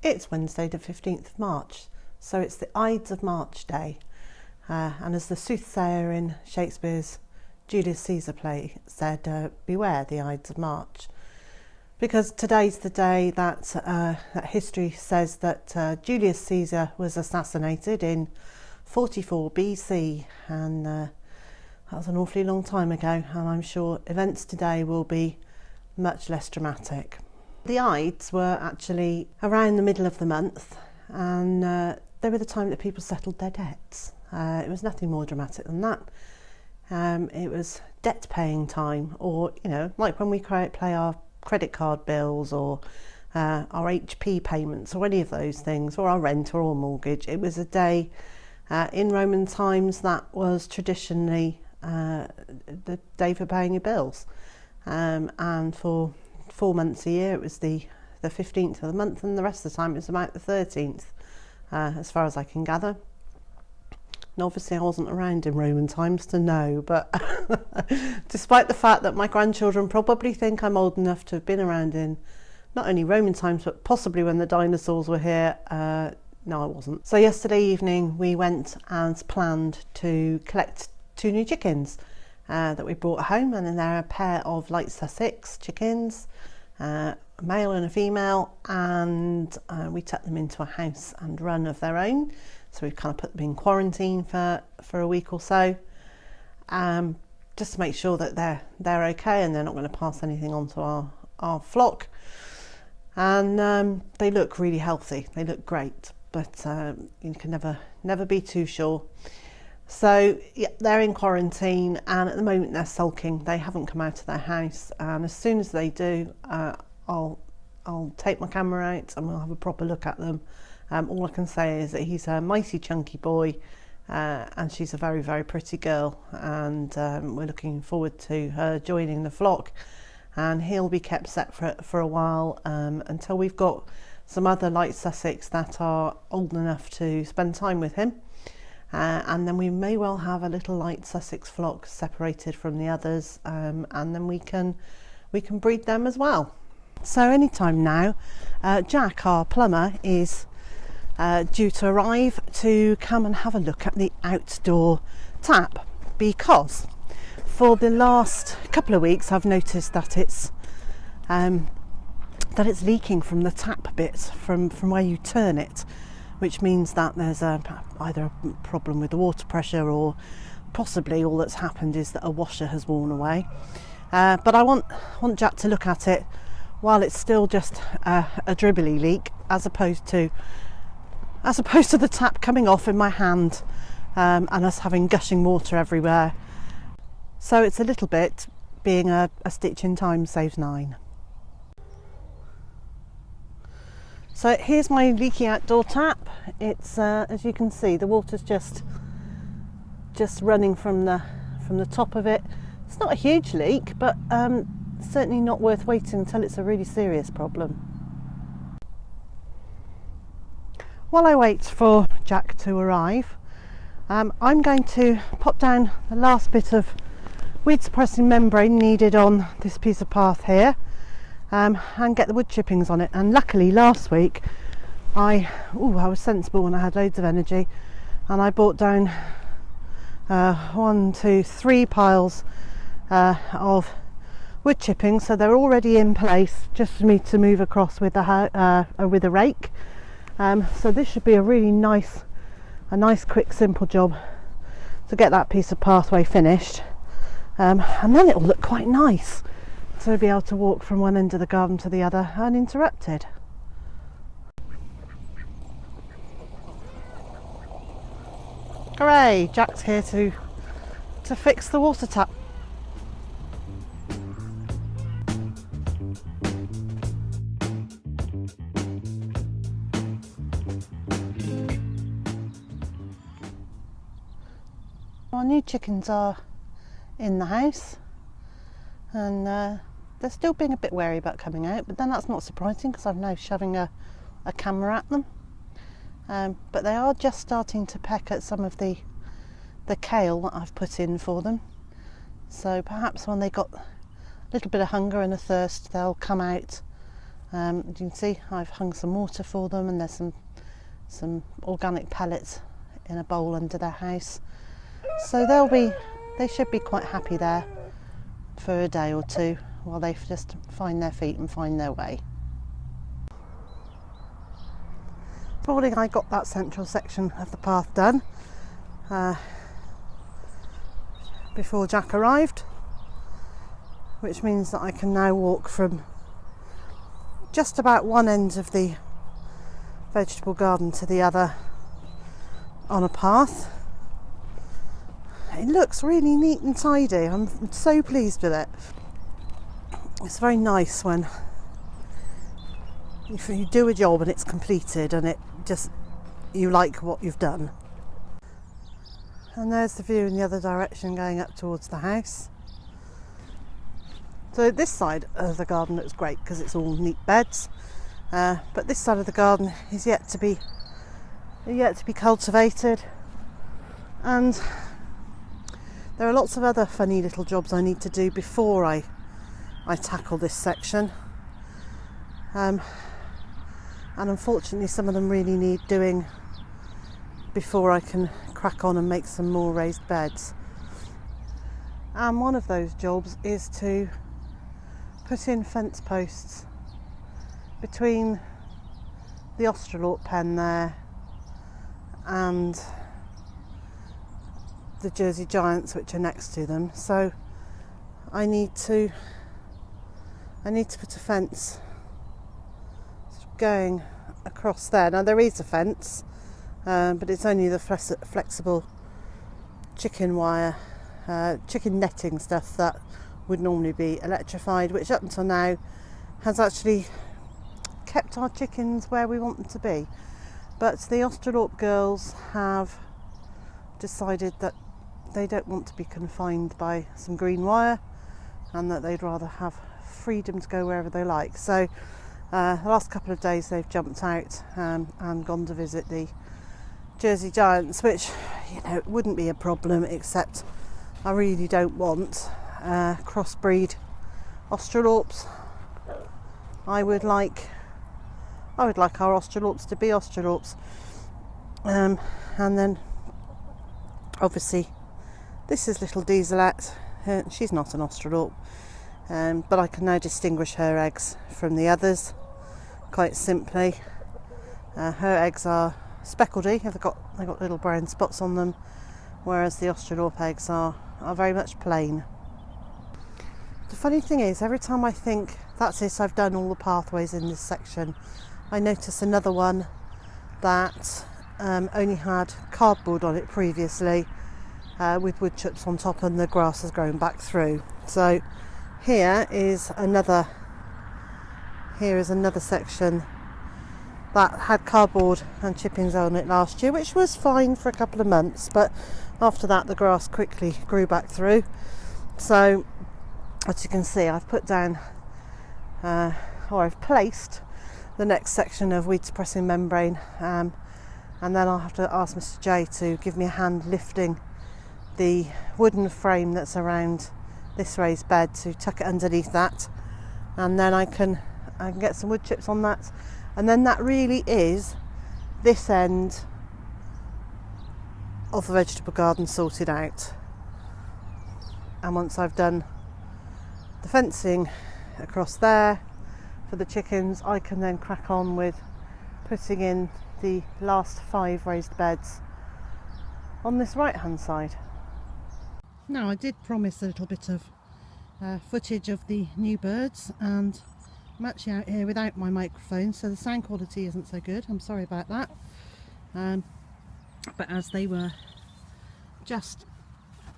It's Wednesday the 15th of March, so it's the Ides of March day, and as the soothsayer in Shakespeare's Julius Caesar play said, beware the Ides of March, because today's the day that history says that Julius Caesar was assassinated in 44 BC, and that was an awfully long time ago, and I'm sure events today will be much less dramatic. The Ides were actually around the middle of the month, and they were the time that people settled their debts. It was nothing more dramatic than that. It was debt paying time, or like when we pay our credit card bills or our HP payments or any of those things, or our rent or our mortgage. It was a day in Roman times that was traditionally the day for paying your bills, and for 4 months a year it was the 15th of the month, and the rest of the time it was about the 13th, as far as I can gather. And obviously I wasn't around in Roman times to know, but despite the fact that my grandchildren probably think I'm old enough to have been around in not only Roman times but possibly when the dinosaurs were here, no, I wasn't. So yesterday evening we went as planned to collect 2 new chickens that we brought home, and then they're a pair of light Sussex chickens, a male and a female, and we took them into a house and run of their own. So we've kind of put them in quarantine for a week or so, just to make sure that they're okay and they're not going to pass anything on to our flock. And they look really healthy. They look great, but you can never be too sure. So yeah, they're in quarantine, and at the moment they're sulking. They haven't come out of their house, and as soon as they do, I'll take my camera out and we'll have a proper look at them. All I can say is that he's a mighty chunky boy, and she's a very, very pretty girl, and we're looking forward to her joining the flock, and he'll be kept separate for a while until we've got some other light Sussex that are old enough to spend time with him. And then we may well have a little light Sussex flock separated from the others, and then we can breed them as well. So anytime now, Jack, our plumber, is due to arrive to come and have a look at the outdoor tap, because for the last couple of weeks I've noticed that it's leaking from the tap bit, from where you turn it, which means that there's either a problem with the water pressure, or possibly all that's happened is that a washer has worn away. But I want Jack to look at it while it's still just a dribbly leak, as opposed to the tap coming off in my hand, and us having gushing water everywhere. So it's a little bit being a stitch in time saves 9. So here's my leaky outdoor tap. It's as you can see, the water's just running from the top of it. It's not a huge leak, but certainly not worth waiting until it's a really serious problem. While I wait for Jack to arrive, I'm going to pop down the last bit of weed suppressing membrane needed on this piece of path here, and get the wood chippings on it. And luckily last week I was sensible and I had loads of energy, and I brought down 1, 2, 3 piles of wood chippings, so they're already in place just for me to move across with a rake. So this should be a really nice quick simple job to get that piece of pathway finished, and then it'll look quite nice to be able to walk from one end of the garden to the other uninterrupted. Hooray! Jack's here to fix the water tap. Our new chickens are in the house, and they're still being a bit wary about coming out, but then that's not surprising because I'm now shoving a camera at them. But they are just starting to peck at some of the kale that I've put in for them, so perhaps when they got a little bit of hunger and a thirst they'll come out As you can see, I've hung some water for them, and there's some organic pellets in a bowl under their house. So they should be quite happy there for a day or two while they just find their feet and find their way. This morning I got that central section of the path done before Jack arrived, which means that I can now walk from just about one end of the vegetable garden to the other on a path. It looks really neat and tidy. I'm so pleased with it. It's very nice when if you do a job and it's completed and you like what you've done. And there's the view in the other direction going up towards the house. So this side of the garden looks great because it's all neat beds, but this side of the garden is yet to be cultivated, and there are lots of other funny little jobs I need to do before I tackle this section, and unfortunately some of them really need doing before I can crack on and make some more raised beds. And one of those jobs is to put in fence posts between the Australorp pen there and the Jersey Giants, which are next to them. So I need to put a fence going across there. Now there is a fence, but it's only the flexible chicken wire, chicken netting stuff that would normally be electrified, which up until now has actually kept our chickens where we want them to be. But the Australorp girls have decided that they don't want to be confined by some green wire, and that they'd rather have freedom to go wherever they like. So the last couple of days they've jumped out and gone to visit the Jersey Giants, which, you know, it wouldn't be a problem, except I really don't want crossbreed Australorps. I would like our Australorps to be Australorps, and then obviously this is little Dieselette. She's not an Australorp, but I can now distinguish her eggs from the others quite simply. Her eggs are speckledy, they've got little brown spots on them, whereas the Australorp eggs are very much plain. The funny thing is, every time I think that's it, I've done all the pathways in this section, I notice another one that only had cardboard on it previously, with wood chips on top, and the grass has grown back through. So here is another section that had cardboard and chippings on it last year, which was fine for a couple of months, but after that the grass quickly grew back through. So as you can see, I've put down I've placed the next section of weed suppressing membrane, and then I'll have to ask Mr. J to give me a hand lifting the wooden frame that's around this raised bed, to tuck it underneath that, and then I can get some wood chips on that, and then that really is this end of the vegetable garden sorted out. And once I've done the fencing across there for the chickens, I can then crack on with putting in the last 5 raised beds on this right hand side. Now, I did promise a little bit of footage of the new birds, and I'm actually out here without my microphone, so the sound quality isn't so good. I'm sorry about that. But as they were just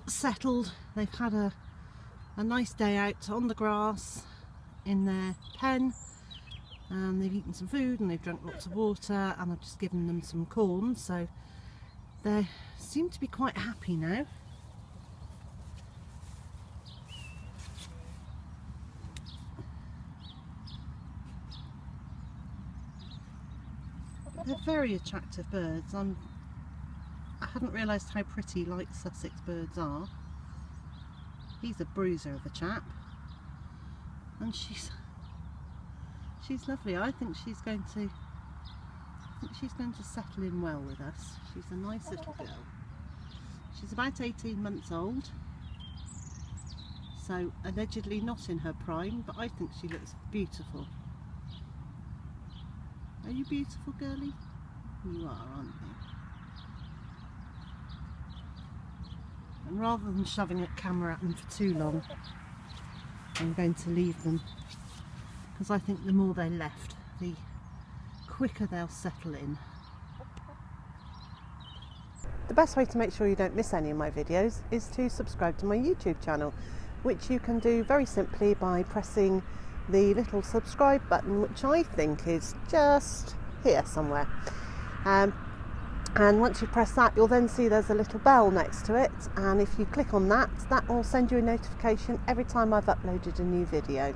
settled, they've had a nice day out on the grass in their pen, and they've eaten some food and they've drunk lots of water, and I've just given them some corn, so they seem to be quite happy now. They're very attractive birds. I hadn't realised how pretty light Sussex birds are. He's a bruiser of a chap, and she's she's lovely. I think she's going to settle in well with us. She's a nice little girl. She's about 18 months old, so allegedly not in her prime, but I think she looks beautiful. Are you beautiful, girlie? You are, aren't you? And rather than shoving a camera at them for too long, I'm going to leave them, because I think the more they're left, the quicker they'll settle in. The best way to make sure you don't miss any of my videos is to subscribe to my YouTube channel, which you can do very simply by pressing the little subscribe button, which I think is just here somewhere. And once you press that, you'll then see there's a little bell next to it, and if you click on that, that will send you a notification every time I've uploaded a new video.